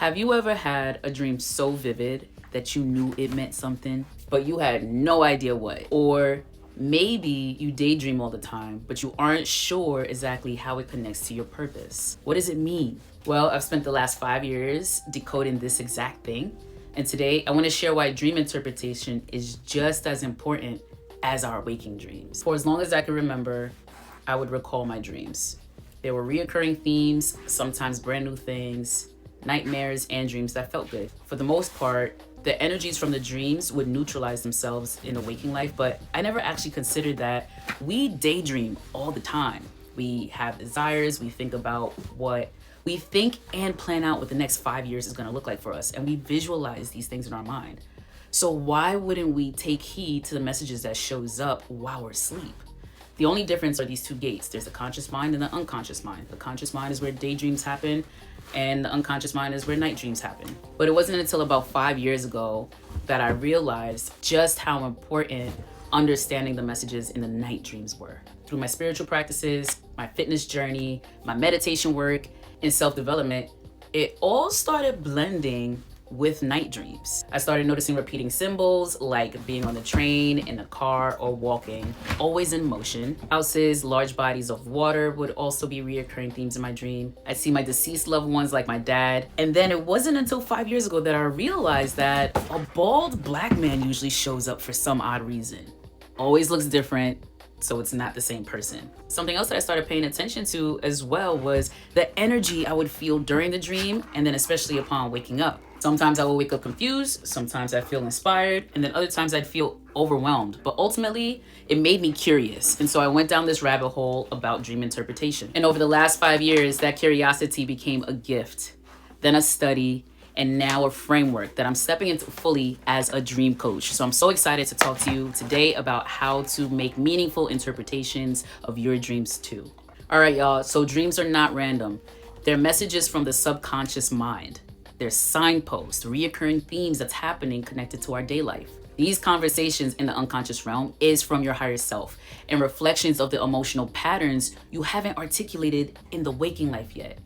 Have you ever had a dream so vivid that you knew it meant something, but you had no idea what? Or maybe you daydream all the time, but you aren't sure exactly how it connects to your purpose. What does it mean? Well, I've spent the last 5 years decoding this exact thing. And today I want to share why dream interpretation is just as important as our waking dreams. For as long as I can remember, I would recall my dreams. There were reoccurring themes, sometimes brand new things, nightmares, and dreams that felt good. For the most part, the energies from the dreams would neutralize themselves in the waking life, but I never actually considered that we daydream all the time. We have desires, we think about what we think and plan out what the next 5 years is gonna look like for us, and we visualize these things in our mind. So why wouldn't we take heed to the messages that shows up while we're asleep? The only difference are these two gates. There's the conscious mind and the unconscious mind. The conscious mind is where daydreams happen, and the unconscious mind is where night dreams happen. But it wasn't until about 5 years ago that I realized just how important understanding the messages in the night dreams were. Through my spiritual practices, my fitness journey, my meditation work, and self-development, it all started blending with night dreams. I started noticing repeating symbols like being on the train, in a car, or walking, always in motion. Houses, large bodies of water would also be reoccurring themes in my dream. I'd see my deceased loved ones like my dad. And then it wasn't until 5 years ago that I realized that a bald black man usually shows up for some odd reason. Always looks different, so it's not the same person. Something else that I started paying attention to as well was the energy I would feel during the dream, and then especially upon waking up. Sometimes I will wake up confused, sometimes I feel inspired, and then other times I'd feel overwhelmed. But ultimately, it made me curious. And so I went down this rabbit hole about dream interpretation. And over the last 5 years, that curiosity became a gift, then a study, and now a framework that I'm stepping into fully as a dream coach. So I'm so excited to talk to you today about how to make meaningful interpretations of your dreams too. All right, y'all, so dreams are not random. They're messages from the subconscious mind. They're signposts, reoccurring themes that's happening connected to our day life. These conversations in the unconscious realm is from your higher self and reflections of the emotional patterns you haven't articulated in the waking life yet.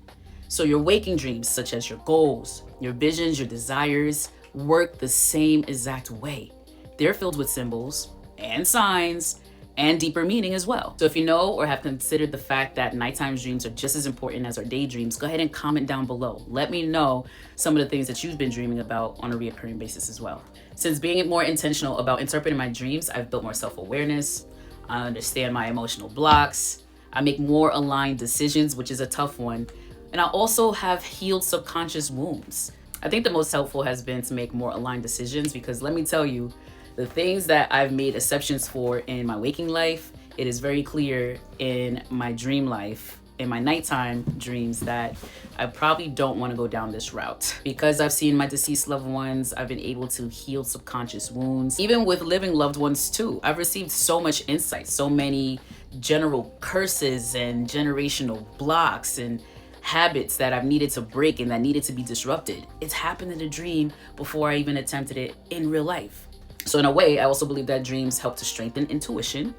So your waking dreams, such as your goals, your visions, your desires, work the same exact way. They're filled with symbols and signs and deeper meaning as well. So if you know or have considered the fact that nighttime dreams are just as important as our daydreams, go ahead and comment down below. Let me know some of the things that you've been dreaming about on a reoccurring basis as well. Since being more intentional about interpreting my dreams, I've built more self-awareness. I understand my emotional blocks. I make more aligned decisions, which is a tough one. And I also have healed subconscious wounds. I think the most helpful has been to make more aligned decisions, because let me tell you, the things that I've made exceptions for in my waking life, it is very clear in my dream life, in my nighttime dreams, that I probably don't want to go down this route. Because I've seen my deceased loved ones, I've been able to heal subconscious wounds. Even with living loved ones too, I've received so much insight, so many general curses and generational blocks and habits that I've needed to break and that needed to be disrupted. It's happened in a dream before I even attempted it in real life. So in a way, I also believe that dreams help to strengthen intuition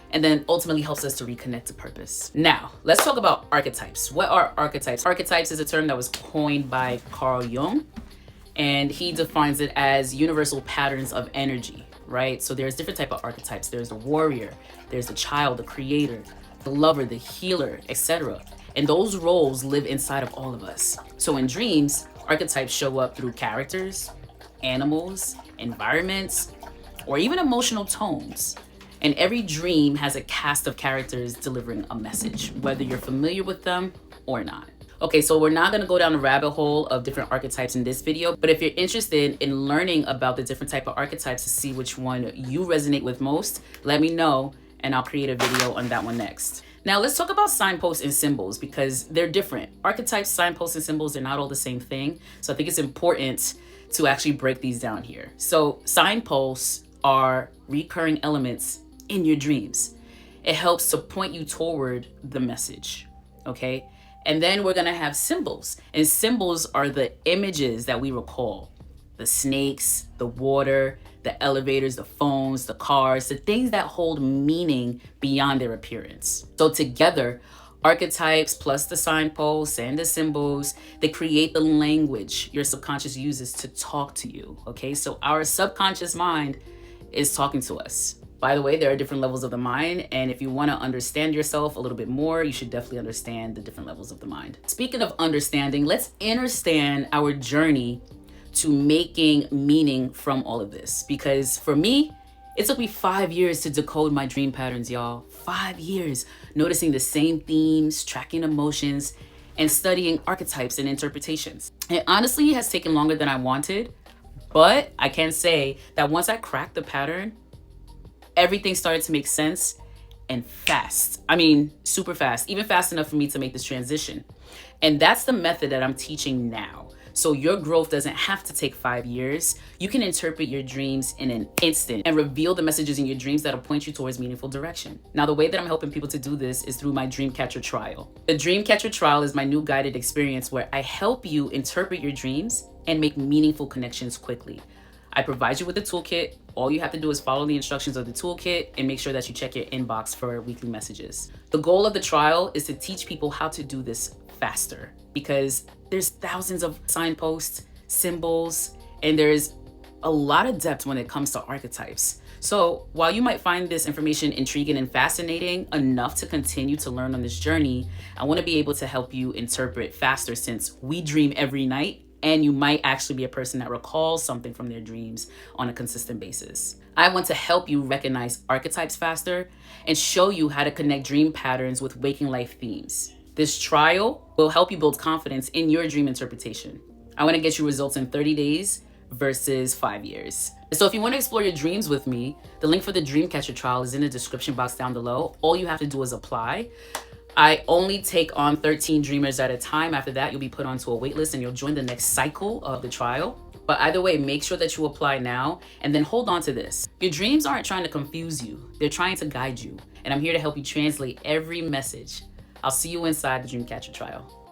and then ultimately helps us to reconnect to purpose. Now, let's talk about archetypes. What are archetypes? Archetypes is a term that was coined by Carl Jung, and he defines it as universal patterns of energy, right? So there's different types of archetypes. There's the warrior, there's the child, the creator, the lover, the healer, etc. And those roles live inside of all of us. So in dreams, archetypes show up through characters, animals, environments, or even emotional tones. And every dream has a cast of characters delivering a message, whether you're familiar with them or not. Okay, so we're not gonna go down the rabbit hole of different archetypes in this video, but if you're interested in learning about the different type of archetypes to see which one you resonate with most, let me know and I'll create a video on that one next. Now let's talk about signposts and symbols, because they're different. Archetypes, signposts, and symbols, they're not all the same thing. So I think it's important to actually break these down here. So signposts are recurring elements in your dreams. It helps to point you toward the message, okay? And then we're gonna have symbols, and symbols are the images that we recall. The snakes, the water, the elevators, the phones, the cars, the things that hold meaning beyond their appearance. So together, Archetypes plus the signposts and the symbols, they create the language your subconscious uses to talk to you, okay? So our subconscious mind is talking to us. By the way, there are different levels of the mind, and if you want to understand yourself a little bit more, you should definitely understand the different levels of the mind. Speaking of understanding, let's understand our journey to making meaning from all of this. Because for me, it took me 5 years to decode my dream patterns, y'all. 5 years, noticing the same themes, tracking emotions, and studying archetypes and interpretations. It honestly has taken longer than I wanted, but I can say that once I cracked the pattern, everything started to make sense and fast. I mean, super fast, even fast enough for me to make this transition. And that's the method that I'm teaching now. So your growth doesn't have to take 5 years. You can interpret your dreams in an instant and reveal the messages in your dreams that'll point you towards meaningful direction. Now, the way that I'm helping people to do this is through my Dreamcatcher trial. The Dreamcatcher trial is my new guided experience where I help you interpret your dreams and make meaningful connections quickly. I provide you with a toolkit. All you have to do is follow the instructions of the toolkit and make sure that you check your inbox for weekly messages. The goal of the trial is to teach people how to do this faster because there's thousands of signposts, symbols, and there's a lot of depth when it comes to archetypes. So while you might find this information intriguing and fascinating enough to continue to learn on this journey, I want to be able to help you interpret faster since we dream every night. And you might actually be a person that recalls something from their dreams on a consistent basis. I want to help you recognize archetypes faster and show you how to connect dream patterns with waking life themes. This trial will help you build confidence in your dream interpretation. I want to get you results in 30 days versus 5 years. So if you want to explore your dreams with me, the link for the Dreamcatcher trial is in the description box down below. All you have to do is apply. I only take on 13 dreamers at a time. After that, you'll be put onto a wait list and you'll join the next cycle of the trial. But either way, make sure that you apply now and then hold on to this. Your dreams aren't trying to confuse you. They're trying to guide you. And I'm here to help you translate every message. I'll see you inside the Dreamcatcher trial.